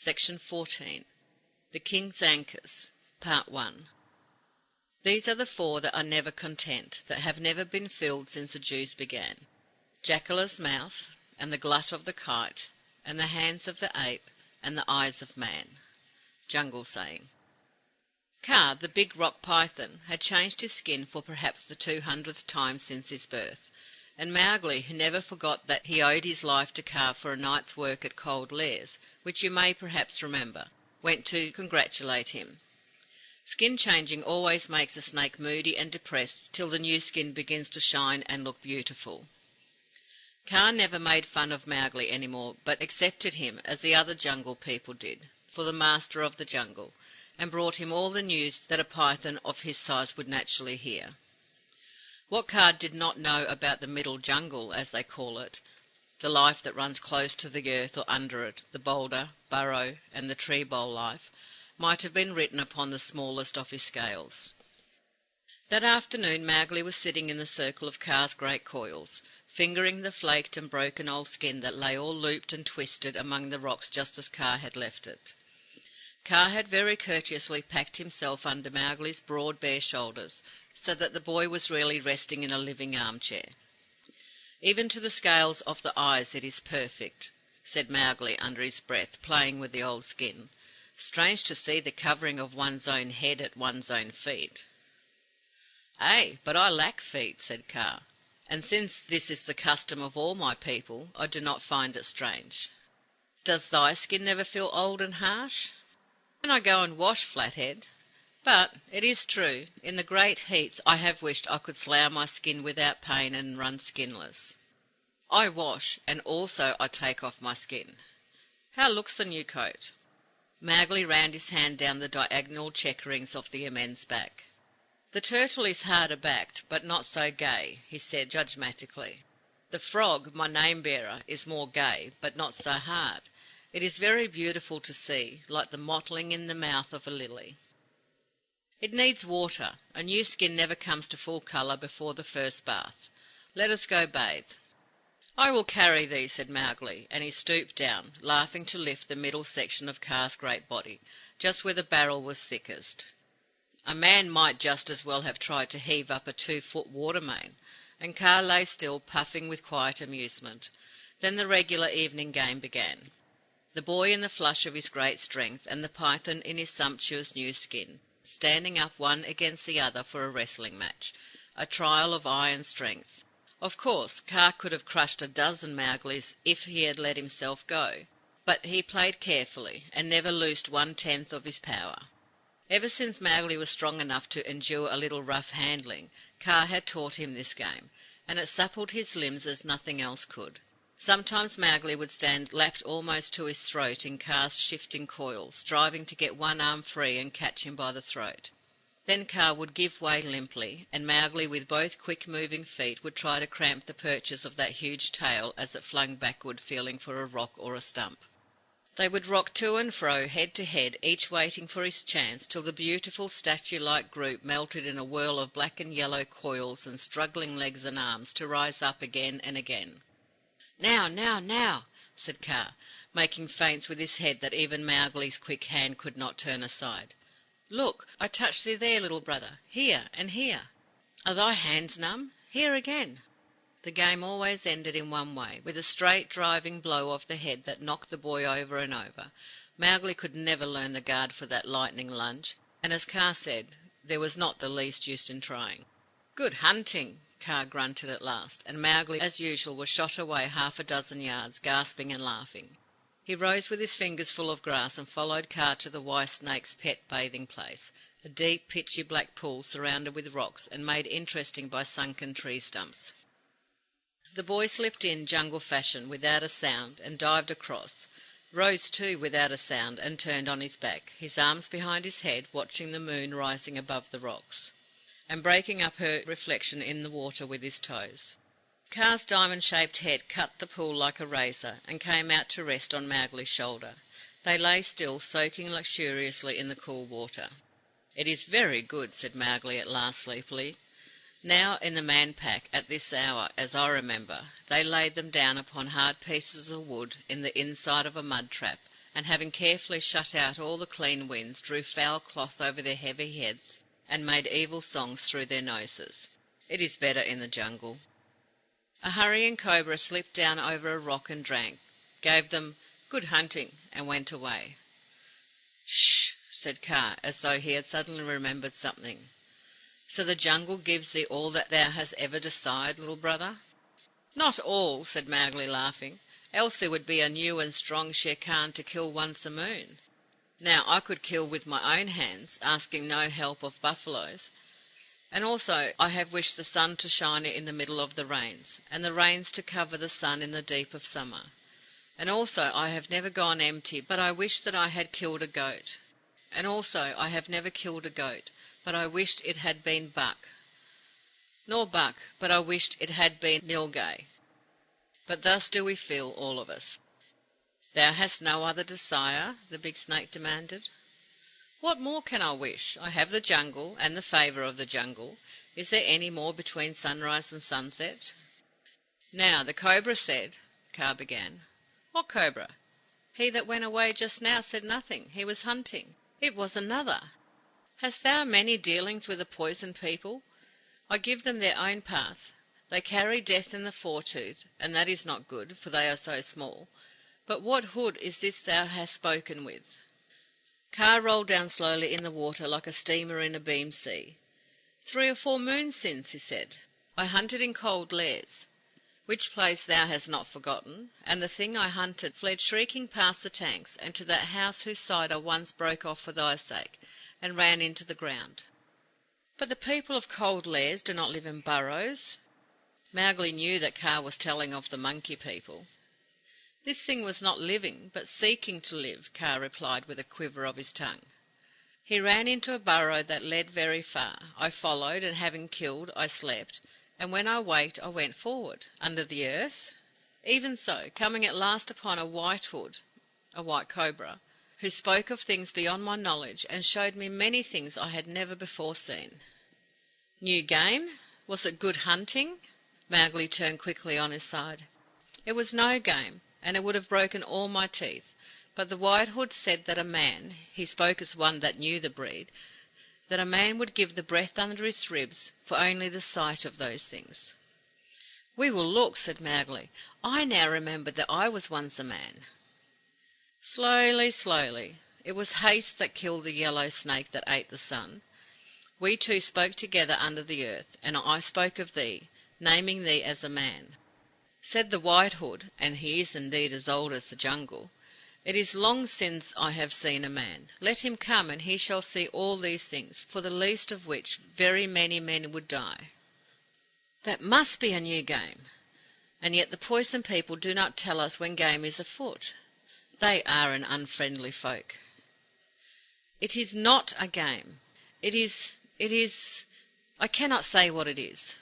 Section 14. The King's Ankus, Part 1. These are the four that are never content, that have never been filled since the juice began: Jacala's mouth, and the glut of the kite, and the hands of the ape, and the eyes of man. Jungle saying. Kaa, the big rock python, had changed his skin for perhaps the 200th time since his birth, and Mowgli, who never forgot that he owed his life to Kaa for a night's work at Cold Lairs, which you may perhaps remember, went to congratulate him. Skin changing always makes a snake moody and depressed till the new skin begins to shine and look beautiful. Kaa never made fun of Mowgli any more, but accepted him, as the other jungle people did, for the master of the jungle, and brought him all the news that a python of his size would naturally hear. What Kaa did not know about the middle jungle, as they call it, the life that runs close to the earth or under it, the boulder, burrow, and the tree bole life, might have been written upon the smallest of his scales. That afternoon Mowgli was sitting in the circle of Kaa's great coils, fingering the flaked and broken old skin that lay all looped and twisted among the rocks just as Kaa had left it. Kaa had very courteously packed himself under Mowgli's broad bare shoulders, so that the boy was really resting in a living armchair. "Even to the scales of the eyes it is perfect," said Mowgli under his breath, playing with the old skin. "Strange to see the covering of one's own head at one's own feet." "Ay, but I lack feet," said Kaa, "and since this is the custom of all my people, I do not find it strange. Does thy skin never feel old and harsh?" "When I go and wash, Flathead. But it is true, in the great heats I have wished I could slough my skin without pain and run skinless. I wash, and also I take off my skin. How looks the new coat?" Mowgli ran his hand down the diagonal checkerings of the immense back. "The turtle is harder backed, but not so gay," he said judgmatically. "The frog, my name-bearer, is more gay, but not so hard. It is very beautiful to see, like the mottling in the mouth of a lily. It needs water. A new skin never comes to full colour before the first bath. Let us go bathe." "I will carry thee," said Mowgli, and he stooped down, laughing, to lift the middle section of Kaa's great body, just where the barrel was thickest. A man might just as well have tried to heave up a 2-foot water-main, and Kaa lay still, puffing with quiet amusement. Then the regular evening game began. The boy in the flush of his great strength, and the python in his sumptuous new skin, standing up one against the other for a wrestling match, a trial of iron strength. Of course, Kaa could have crushed a dozen Mowglis if he had let himself go, but he played carefully, and never loosed 1/10 of his power. Ever since Mowgli was strong enough to endure a little rough handling, Kaa had taught him this game, and it suppled his limbs as nothing else could. Sometimes Mowgli would stand lapped almost to his throat in Kaa's shifting coils, striving to get one arm free and catch him by the throat. Then Kaa would give way limply, and Mowgli, with both quick-moving feet, would try to cramp the perches of that huge tail as it flung backward, feeling for a rock or a stump. They would rock to and fro, head to head, each waiting for his chance, till the beautiful statue-like group melted in a whirl of black and yellow coils and struggling legs and arms, to rise up again and again. "Now, now, now," said Kaa, making feints with his head that even Mowgli's quick hand could not turn aside. "Look, I touch thee there, little brother. Here and here. Are thy hands numb? Here again." The game always ended in one way, with a straight driving blow of the head that knocked the boy over and over. Mowgli could never learn the guard for that lightning lunge, and, as Kaa said, there was not the least use in trying. "Good hunting," Kaa grunted at last, and Mowgli, as usual, was shot away 6 yards, gasping and laughing. He rose with his fingers full of grass and followed Kaa to the Y snake's pet bathing place, a deep, pitchy black pool surrounded with rocks and made interesting by sunken tree stumps. The boy slipped in jungle fashion without a sound and dived across, rose too without a sound and turned on his back, his arms behind his head, watching the moon rising above the rocks, and breaking up her reflection in the water with his toes. Kaa's diamond-shaped head cut the pool like a razor and came out to rest on Mowgli's shoulder. They lay still, soaking luxuriously in the cool water. "It is very good," said Mowgli at last sleepily. Now, in the man-pack, at this hour, as I remember, they laid them down upon hard pieces of wood in the inside of a mud-trap, and having carefully shut out all the clean winds, drew foul cloth over their heavy heads, and made evil songs through their noses. It is better in the jungle. A hurrying cobra slipped down over a rock and drank, gave them good hunting, and went away. "Shh," said Kaa, as though he had suddenly remembered something. "So the jungle gives thee all that thou hast ever desired, little brother?" "Not all," said Mowgli, laughing. "Else there would be a new and strong Shere Khan to kill once a moon. Now I could kill with my own hands, asking no help of buffaloes. And also I have wished the sun to shine in the middle of the rains, and the rains to cover the sun in the deep of summer. And also I have never gone empty, but I wish that I had killed a goat. And also I have never killed a goat, but I wished it had been buck. Nor buck, but I wished it had been nilgai. But thus do we feel, all of us." "Thou hast no other desire?" the big snake demanded. "What more can I wish? I have the jungle, and the favour of the jungle. Is there any more between sunrise and sunset?" "Now the cobra said," Kaa began. "What cobra?" "He that went away just now said nothing. He was hunting." "It was another. Hast thou many dealings with the poison people? I give them their own path. They carry death in the foretooth, and that is not good, for they are so small. But what hood is this thou hast spoken with?" Kaa rolled down slowly in the water like a steamer in a beam sea. 3 or 4 moons since," he said, "I hunted in Cold Lairs, which place thou hast not forgotten, and the thing I hunted fled shrieking past the tanks, and to that house whose side I once broke off for thy sake, and ran into the ground." "But the people of Cold Lairs do not live in burrows." Mowgli knew that Kaa was telling of the monkey people. "This thing was not living, but seeking to live," Kaa replied with a quiver of his tongue. "He ran into a burrow that led very far. I followed, and having killed, I slept, and when I waked I went forward." "Under the earth?" "Even so, coming at last upon a white hood, a white cobra, who spoke of things beyond my knowledge, and showed me many things I had never before seen." "New game? Was it good hunting?" Mowgli turned quickly on his side. "It was no game, and it would have broken all my teeth. But the White Hood said that a man, he spoke as one that knew the breed, that a man would give the breath under his ribs for only the sight of those things." "We will look," said Mowgli. "I now remember that I was once a man." "Slowly, slowly. It was haste that killed the yellow snake that ate the sun. We two spoke together under the earth, and I spoke of thee, naming thee as a man. Said the White Hood, and he is indeed as old as the jungle, 'It is long since I have seen a man. Let him come, and he shall see all these things, for the least of which very many men would die.' That must be a new game. And yet the poison people do not tell us when game is afoot. They are an unfriendly folk." "It is not a game. It is, I cannot say what it is."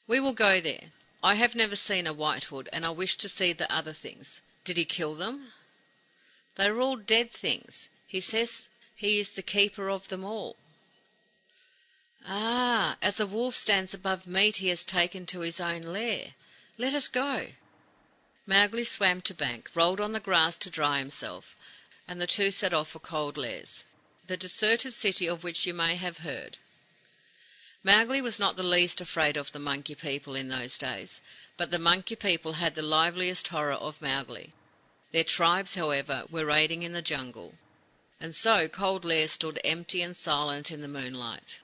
"We will go there. I have never seen a White Hood, and I wish to see the other things. Did he kill them?" "They are all dead things. He says he is the keeper of them all." "Ah, as a wolf stands above meat he has taken to his own lair. Let us go." Mowgli swam to bank, rolled on the grass to dry himself, and the two set off for Cold Lairs, the deserted city of which you may have heard. Mowgli was not the least afraid of the monkey people in those days, but the monkey people had the liveliest horror of Mowgli. Their tribes, however, were raiding in the jungle, and so Cold Lairs stood empty and silent in the moonlight.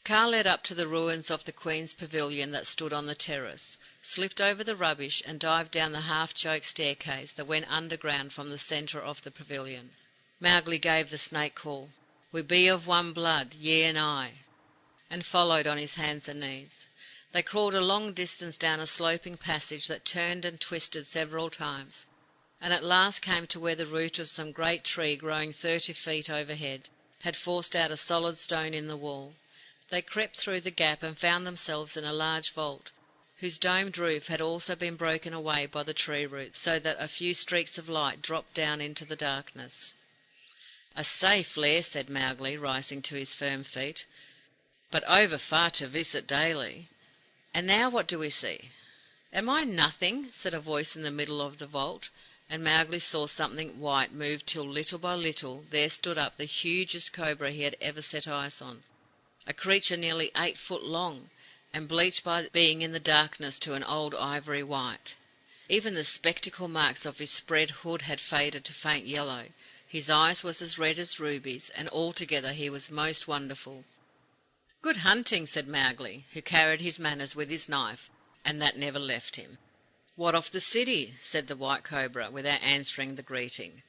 Kaa led up to the ruins of the Queen's pavilion that stood on the terrace, slipped over the rubbish, and dived down the half-choked staircase that went underground from the centre of the pavilion. Mowgli gave the snake call, "We be of one blood, ye and I," and followed on his hands and knees. They crawled a long distance down a sloping passage that turned and twisted several times, and at last came to where the root of some great tree growing 30 feet overhead had forced out a solid stone in the wall. They crept through the gap and found themselves in a large vault, whose domed roof had also been broken away by the tree roots, so that a few streaks of light dropped down into the darkness. "A safe lair," said Mowgli, rising to his firm feet, "but over far to visit daily. And now what do we see?" "Am I nothing?" said a voice in the middle of the vault, and Mowgli saw something white move till little by little there stood up the hugest cobra he had ever set eyes on, a creature nearly 8 foot long, and bleached by being in the darkness to an old ivory white. Even the spectacle marks of his spread hood had faded to faint yellow. His eyes was as red as rubies, and altogether he was most wonderful. "Good hunting," said Mowgli, who carried his manners with his knife, and that never left him. "What of the city?" said the white cobra, without answering the greeting.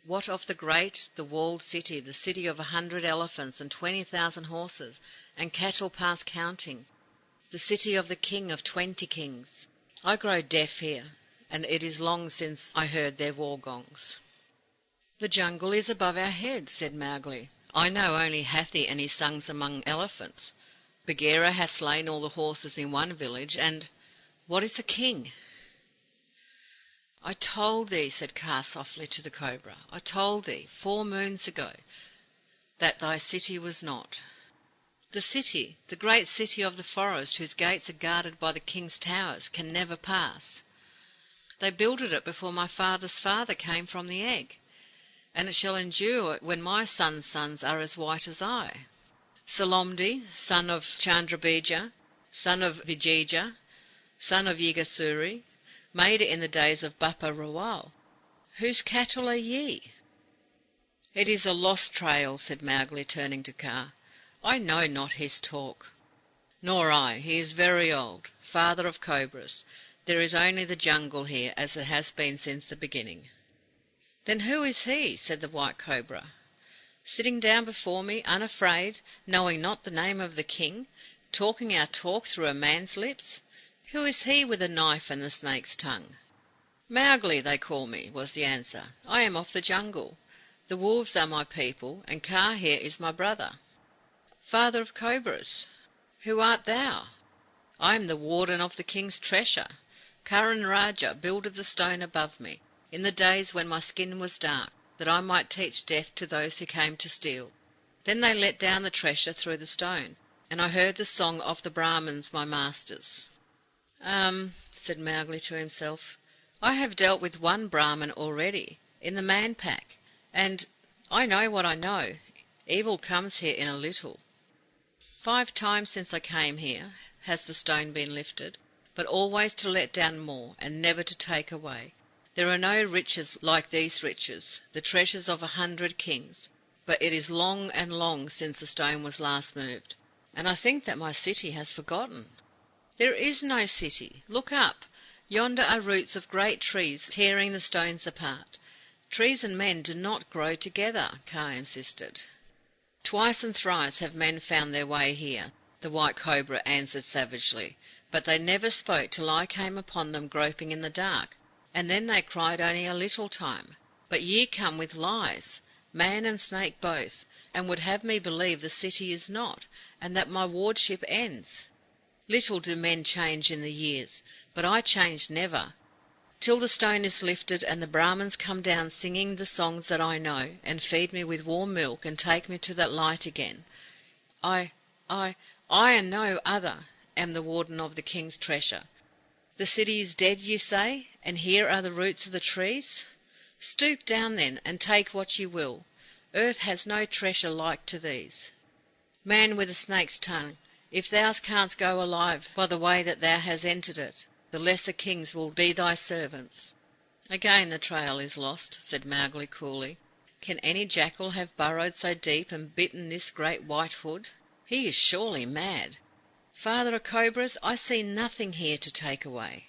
"What of the great, the walled city, the city of 100 elephants and 20,000 horses, and cattle past counting, the city of the king of 20 kings? I grow deaf here, and it is long since I heard their war gongs." "The jungle is above our heads," said Mowgli. "I know only Hathi and his sons among elephants. Bagheera has slain all the horses in one village, and what is a king?" "I told thee," said Kaa softly to the cobra, "I told thee 4 moons ago that thy city was not. The city, the great city of the forest, whose gates are guarded by the king's towers, can never pass. They builded it before my father's father came from the egg, and it shall endure when my sons' sons are as white as I. Salomdi, son of Chandrabija, son of Vijija, son of Yigasuri, made it in the days of Bappa Rawal. Whose cattle are ye?" "It is a lost trail," said Mowgli, turning to Kaa. "I know not his talk." "Nor I. He is very old, father of cobras. There is only the jungle here, as it has been since the beginning." "Then who is he?" said the white cobra. "Sitting down before me, unafraid, knowing not the name of the king, talking our talk through a man's lips. Who is he with the knife and the snake's tongue?" "Mowgli they call me," was the answer. "I am of the jungle. The wolves are my people, and Kaa here is my brother." "Father of cobras, who art thou?" "I am the warden of the king's treasure. Karan Raja builded the stone above me, in the days when my skin was dark, that I might teach death to those who came to steal. Then they let down the treasure through the stone, and I heard the song of the Brahmins, my masters." Said Mowgli to himself, "I have dealt with one Brahmin already, in the Man Pack, and I know what I know. Evil comes here in a little. 5 times since I came here has the stone been lifted, but always to let down more, and never to take away. There are no riches like these riches, the treasures of 100 kings, but it is long and long since the stone was last moved, and I think that my city has forgotten." "There is no city. Look up. Yonder are roots of great trees tearing the stones apart. Trees and men do not grow together," Kaa insisted. "Twice and thrice have men found their way here," the white cobra answered savagely, "but they never spoke till I came upon them groping in the dark, and then they cried only a little time. But ye come with lies, man and snake both, and would have me believe the city is not, and that my wardship ends. Little do men change in the years, but I change never, till the stone is lifted and the Brahmins come down singing the songs that I know, and feed me with warm milk and take me to that light again. I and no other am the warden of the king's treasure. The city is dead, ye say, and here are the roots of the trees? Stoop down then, and take what ye will. Earth has no treasure like to these. Man with a snake's tongue, if thou canst go alive by the way that thou hast entered it, the lesser kings will be thy servants." "Again the trail is lost," said Mowgli coolly. "Can any jackal have burrowed so deep and bitten this great White Hood? He is surely mad. Father of cobras, I see nothing here to take away."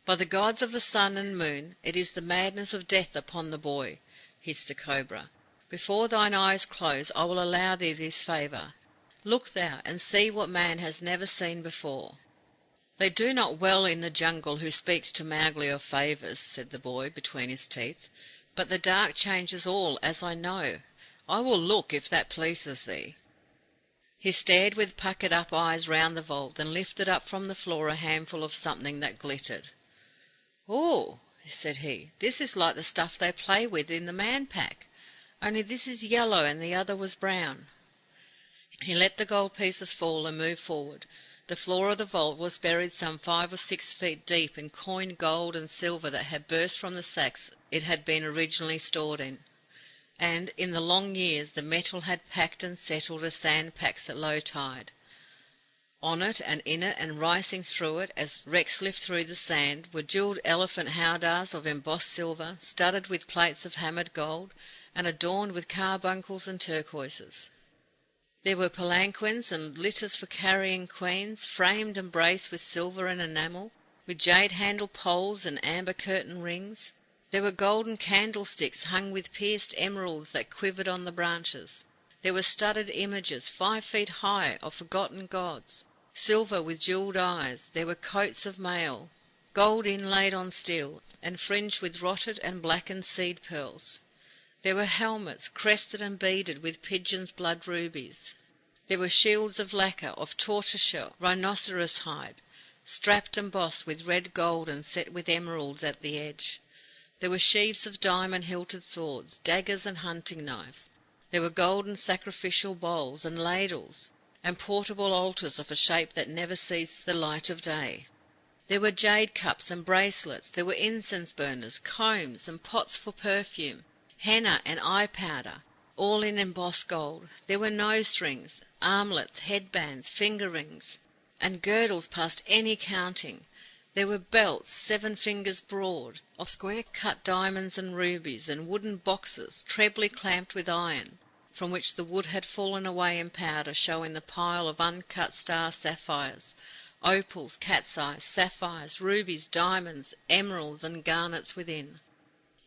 "By the gods of the sun and moon, it is the madness of death upon the boy," hissed the cobra. "Before thine eyes close I will allow thee this favour. Look thou, and see what man has never seen before." "They do not well in the jungle who speaks to Mowgli of favours," said the boy between his teeth. "But the dark changes all, as I know. I will look, if that pleases thee." He stared with puckered up eyes round the vault, then lifted up from the floor a handful of something that glittered. "Oh," said he, "this is like the stuff they play with in the Man Pack, only this is yellow and the other was brown." He let the gold pieces fall and moved forward. The floor of the vault was buried some 5 or 6 feet deep in coined gold and silver that had burst from the sacks it had been originally stored in, and in the long years the metal had packed and settled as sand packs at low tide. On it and in it and rising through it, as wrecks lift through the sand, were jewelled elephant howdahs of embossed silver, studded with plates of hammered gold, and adorned with carbuncles and turquoises. There were palanquins and litters for carrying queens, framed and braced with silver and enamel, with jade-handled poles and amber curtain rings. There were golden candlesticks hung with pierced emeralds that quivered on the branches. There were studded images 5 feet high of forgotten gods, silver with jewelled eyes. There were coats of mail, gold inlaid on steel, and fringed with rotted and blackened seed pearls. There were helmets, crested and beaded with pigeons' blood rubies. There were shields of lacquer, of tortoiseshell, rhinoceros hide, strapped and bossed with red gold and set with emeralds at the edge. There were sheaths of diamond-hilted swords, daggers and hunting knives. There were golden sacrificial bowls and ladles, and portable altars of a shape that never sees the light of day. There were jade cups and bracelets. There were incense burners, combs, and pots for perfume, henna and eye powder, all in embossed gold. There were nose rings, armlets, headbands, finger rings, and girdles past any counting. There were belts 7 fingers broad, of square-cut diamonds and rubies, and wooden boxes, trebly clamped with iron, from which the wood had fallen away in powder, showing the pile of uncut star sapphires, opals, cat's eyes, sapphires, rubies, diamonds, emeralds, and garnets within.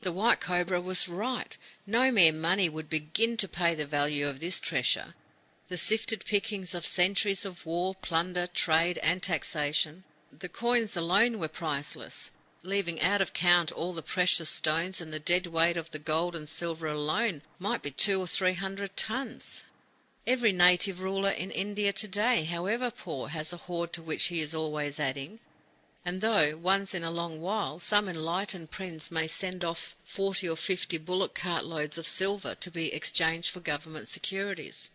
The white cobra was right. No mere money would begin to pay the value of this treasure. The sifted pickings of centuries of war, plunder, trade, and taxation. The coins alone were priceless, leaving out of count all the precious stones, and the dead weight of the gold and silver alone might be 200 or 300 tons. Every native ruler in India today, however poor, has a hoard to which he is always adding. And though, once in a long while, some enlightened prince may send off 40 or 50 bullock cart loads of silver to be exchanged for government securities,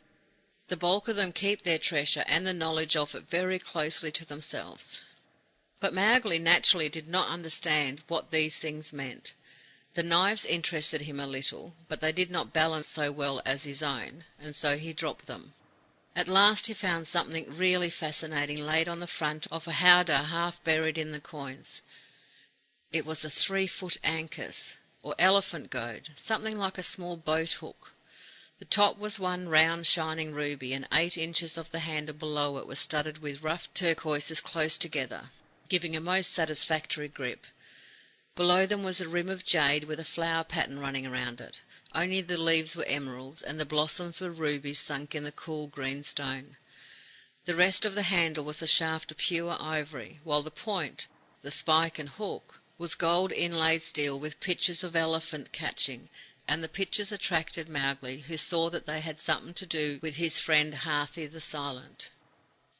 the bulk of them keep their treasure and the knowledge of it very closely to themselves. But Mowgli naturally did not understand what these things meant. The knives interested him a little, but they did not balance so well as his own, and so he dropped them. At last he found something really fascinating laid on the front of a howdah half buried in the coins. It was a 3-foot Ankus, or elephant goad, something like a small boat hook. The top was one round shining ruby, and 8 inches of the handle below it was studded with rough turquoises close together, giving a most satisfactory grip. Below them was a rim of jade with a flower pattern running around it. Only the leaves were emeralds, and the blossoms were rubies sunk in the cool green stone. The rest of the handle was a shaft of pure ivory, while the point, the spike and hook, was gold inlaid steel with pictures of elephant catching, and the pictures attracted Mowgli, who saw that they had something to do with his friend Hathi the Silent.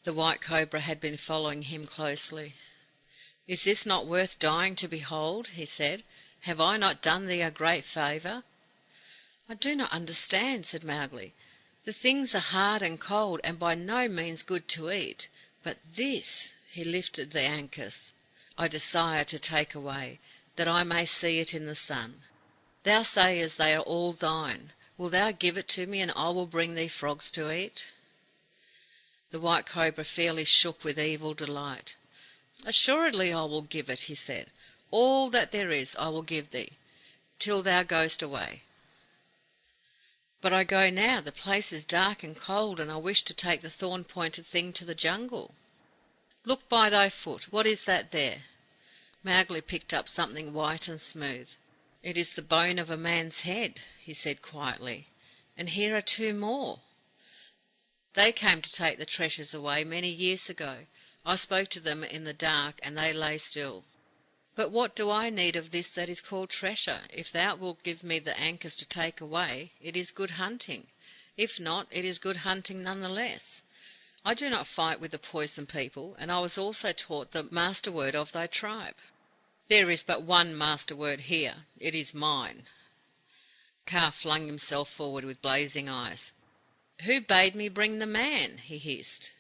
The white cobra had been following him closely. "Is this not worth dying to behold?" he said. "Have I not done thee a great favour?" "I do not understand," said Mowgli. "The things are hard and cold, and by no means good to eat. But this," he lifted the Ankus, "I desire to take away, that I may see it in the sun. Thou sayest they are all thine. Wilt thou give it to me, and I will bring thee frogs to eat?" The white cobra fairly shook with evil delight. "Assuredly I will give it," he said. "All that there is I will give thee, till thou goest away." "But I go now. The place is dark and cold, and I wish to take the thorn-pointed thing to the jungle." "Look by thy foot. What is that there?" Mowgli picked up something white and smooth. "It is the bone of a man's head," he said quietly. "And here are 2 more. They came to take the treasures away many years ago. I spoke to them in the dark, and they lay still. But what do I need of this that is called treasure? If thou wilt give me the Ankus to take away, it is good hunting. If not, it is good hunting none the less. I do not fight with the Poison People, and I was also taught the master word of thy tribe." "There is but one master word here. It is mine." Kaa flung himself forward with blazing eyes. "Who bade me bring the man?" he hissed.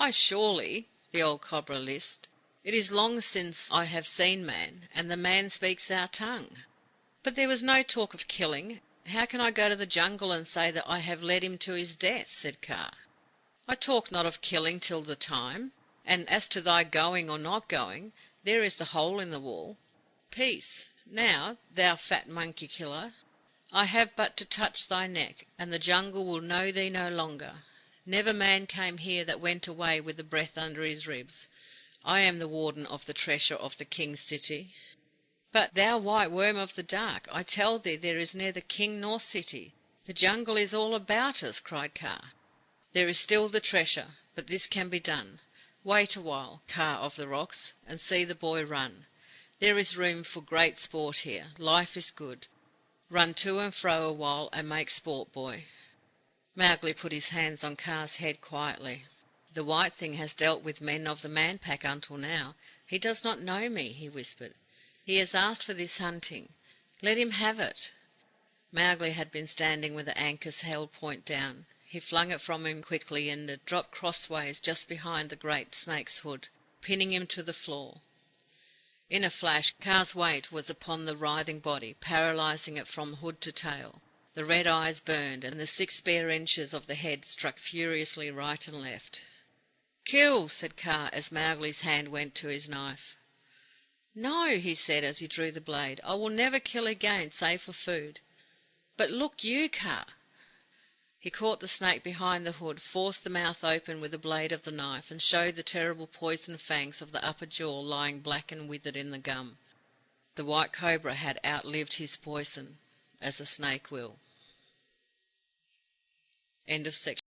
"I surely," the old cobra lisped. "It is long since I have seen man, and the man speaks our tongue." "But there was no talk of killing. How can I go to the jungle and say that I have led him to his death?" said Kaa. "I talk not of killing till the time. And as to thy going or not going, there is the hole in the wall. Peace, now, thou fat monkey killer. I have but to touch thy neck, and the jungle will know thee no longer. Never man came here that went away with the breath under his ribs. I am the warden of the treasure of the king's city." "But, thou white worm of the dark, I tell thee there is neither king nor city. The jungle is all about us," cried Kaa. "There is still the treasure, but this can be done. Wait a while, Kaa of the rocks, and see the boy run. There is room for great sport here. Life is good. Run to and fro a while and make sport, boy." Mowgli put his hands on Kaa's head quietly. "The white thing has dealt with men of the Man Pack until now. He does not know me," he whispered. "He has asked for this hunting. Let him have it." Mowgli had been standing with the Ankus held point down. He flung it from him quickly, and it dropped crossways just behind the great snake's hood, pinning him to the floor. In a flash Kaa's weight was upon the writhing body, paralysing it from hood to tail. The red eyes burned, and the 6 bare inches of the head struck furiously right and left. "Kill!" said Kaa, as Mowgli's hand went to his knife. "No," he said as he drew the blade. "I will never kill again save for food. But look you, Kaa!" He caught the snake behind the hood, forced the mouth open with the blade of the knife, and showed the terrible poisoned fangs of the upper jaw lying black and withered in the gum. The white cobra had outlived his poison, as a snake will. End of section.